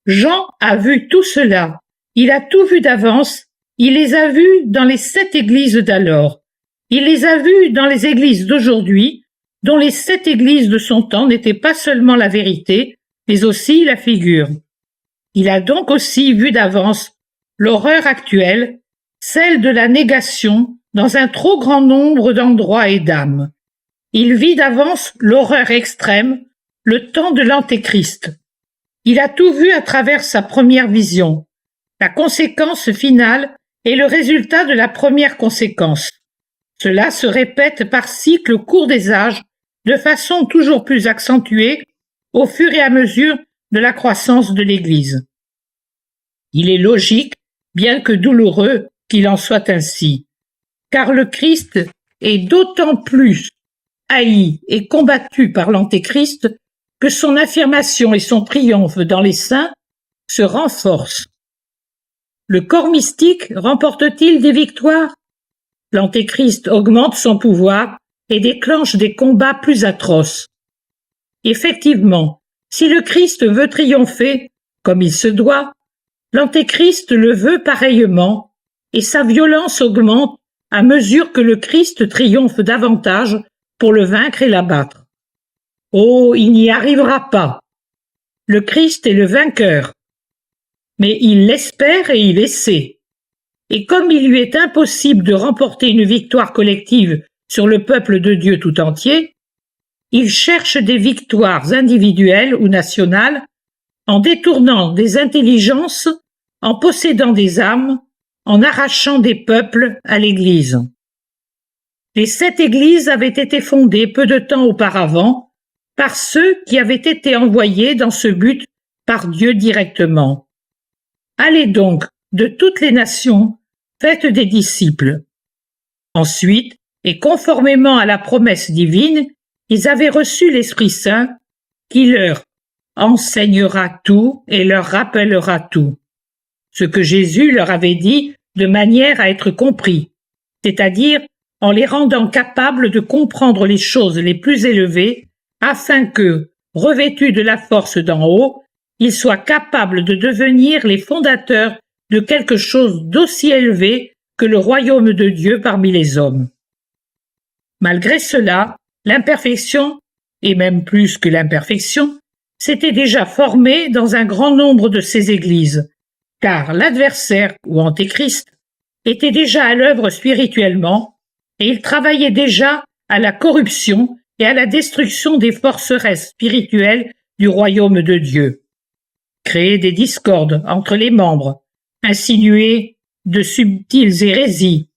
Jean a vu tout cela. Il a tout vu d'avance. Il les a vus dans les 7 églises d'alors. Il les a vus dans les églises d'aujourd'hui, dont les 7 églises de son temps n'étaient pas seulement la vérité, mais aussi la figure. Il a donc aussi vu d'avance l'horreur actuelle, celle de la négation dans un trop grand nombre d'endroits et d'âmes. Il vit d'avance l'horreur extrême, le temps de l'Antéchrist. Il a tout vu à travers sa première vision. La conséquence finale est le résultat de la première conséquence. Cela se répète par cycle au cours des âges, de façon toujours plus accentuée au fur et à mesure de la croissance de l'Église. Il est logique, bien que douloureux, qu'il en soit ainsi, car le Christ est d'autant plus haï et combattu par l'Antéchrist que son affirmation et son triomphe dans les saints se renforcent. Le corps mystique remporte-t-il des victoires? L'Antéchrist augmente son pouvoir et déclenche des combats plus atroces. Effectivement, si le Christ veut triompher, comme il se doit, l'Antéchrist le veut pareillement, et sa violence augmente à mesure que le Christ triomphe davantage pour le vaincre et l'abattre. Oh, il n'y arrivera pas. Le Christ est le vainqueur. Mais il l'espère et il essaie. Et comme il lui est impossible de remporter une victoire collective sur le peuple de Dieu tout entier, il cherche des victoires individuelles ou nationales en détournant des intelligences, en possédant des âmes, en arrachant des peuples à l'Église. Les 7 églises avaient été fondées peu de temps auparavant par ceux qui avaient été envoyés dans ce but par Dieu directement. Allez donc de toutes les nations, faites des disciples. Ensuite, et conformément à la promesse divine, ils avaient reçu l'Esprit Saint qui leur enseignera tout et leur rappellera tout. Ce que Jésus leur avait dit de manière à être compris, c'est-à-dire en les rendant capables de comprendre les choses les plus élevées, afin que, revêtus de la force d'en haut, ils soient capables de devenir les fondateurs de quelque chose d'aussi élevé que le royaume de Dieu parmi les hommes. Malgré cela, l'imperfection, et même plus que l'imperfection, s'était déjà formée dans un grand nombre de ces églises, car l'adversaire, ou Antéchrist, était déjà à l'œuvre spirituellement, et il travaillait déjà à la corruption et à la destruction des forteresses spirituelles du royaume de Dieu. Créer des discordes entre les membres, insinuer de subtiles hérésies,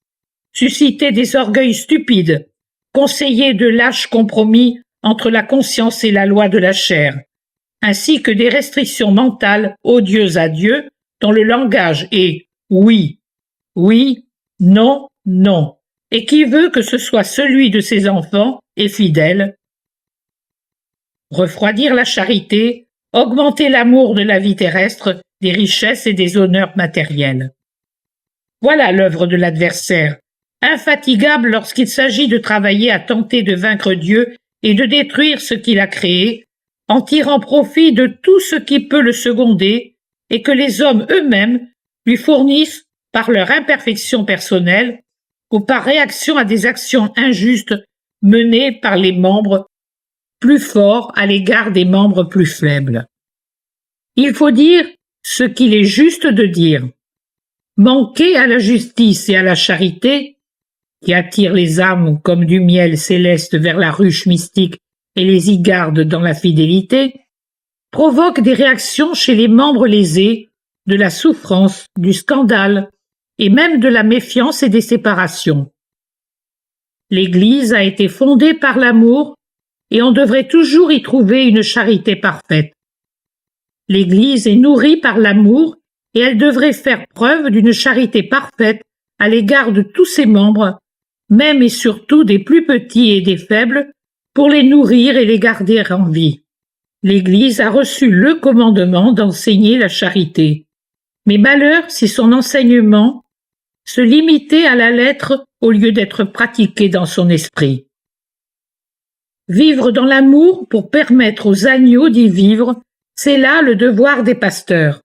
susciter des orgueils stupides, conseiller de lâches compromis entre la conscience et la loi de la chair, ainsi que des restrictions mentales odieuses à Dieu, dont le langage est oui, oui, non, non, et qui veut que ce soit celui de ses enfants et fidèles. Refroidir la charité, augmenter l'amour de la vie terrestre, des richesses et des honneurs matériels. Voilà l'œuvre de l'adversaire, infatigable lorsqu'il s'agit de travailler à tenter de vaincre Dieu et de détruire ce qu'il a créé, en tirant profit de tout ce qui peut le seconder et que les hommes eux-mêmes lui fournissent par leur imperfection personnelle ou par réaction à des actions injustes menées par les membres plus forts à l'égard des membres plus faibles. Il faut dire ce qu'il est juste de dire. Manquer à la justice et à la charité, qui attirent les âmes comme du miel céleste vers la ruche mystique et les y gardent dans la fidélité, provoque des réactions chez les membres lésés, de la souffrance, du scandale, et même de la méfiance et des séparations. L'Église a été fondée par l'amour et on devrait toujours y trouver une charité parfaite. L'Église est nourrie par l'amour et elle devrait faire preuve d'une charité parfaite à l'égard de tous ses membres, même et surtout des plus petits et des faibles, pour les nourrir et les garder en vie. L'Église a reçu le commandement d'enseigner la charité. Mais malheur si son enseignement se limitait à la lettre au lieu d'être pratiqué dans son esprit. Vivre dans l'amour pour permettre aux agneaux d'y vivre, C'est là le devoir des pasteurs.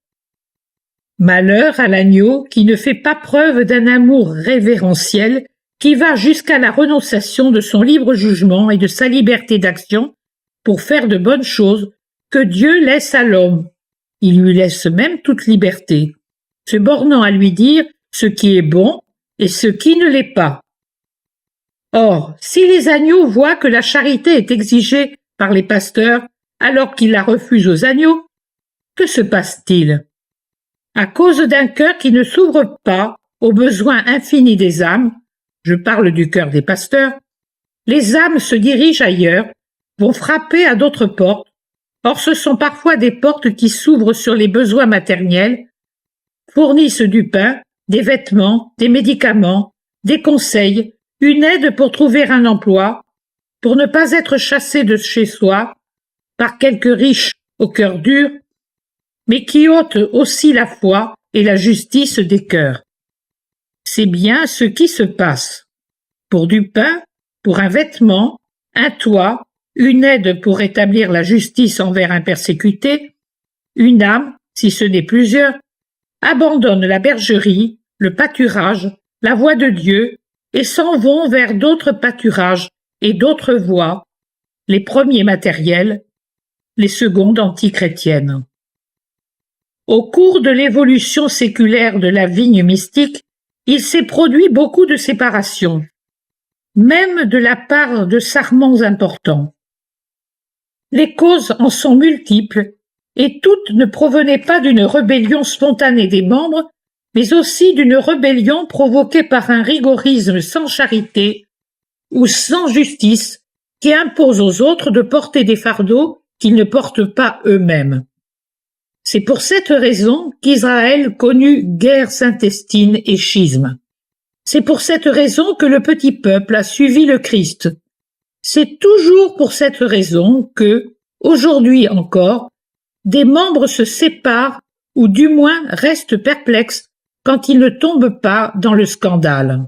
Malheur à l'agneau qui ne fait pas preuve d'un amour révérentiel qui va jusqu'à la renonciation de son libre jugement et de sa liberté d'action pour faire de bonnes choses que Dieu laisse à l'homme. Il lui laisse même toute liberté, se bornant à lui dire ce qui est bon et ce qui ne l'est pas. Or, si les agneaux voient que la charité est exigée par les pasteurs alors qu'ils la refusent aux agneaux, que se passe-t-il? À cause d'un cœur qui ne s'ouvre pas aux besoins infinis des âmes, je parle du cœur des pasteurs, les âmes se dirigent ailleurs, vont frapper à d'autres portes. Or ce sont parfois des portes qui s'ouvrent sur les besoins matériels, fournissent du pain, des vêtements, des médicaments, des conseils, une aide pour trouver un emploi, pour ne pas être chassé de chez soi par quelques riches au cœur dur, mais qui ôtent aussi la foi et la justice des cœurs. C'est bien ce qui se passe. Pour du pain, pour un vêtement, un toit, une aide pour établir la justice envers un persécuté, une âme, si ce n'est plusieurs, abandonnent la bergerie, le pâturage, la voie de Dieu et s'en vont vers d'autres pâturages et d'autres voies, les premiers matériels, les secondes antichrétiennes. Au cours de l'évolution séculaire de la vigne mystique, il s'est produit beaucoup de séparations, même de la part de sarments importants. Les causes en sont multiples, et toutes ne provenaient pas d'une rébellion spontanée des membres, mais aussi d'une rébellion provoquée par un rigorisme sans charité ou sans justice qui impose aux autres de porter des fardeaux qu'ils ne portent pas eux-mêmes. C'est pour cette raison qu'Israël connut guerres intestines et schismes. C'est pour cette raison que le petit peuple a suivi le Christ. C'est toujours pour cette raison que, aujourd'hui encore, des membres se séparent ou du moins restent perplexes quand ils ne tombent pas dans le scandale.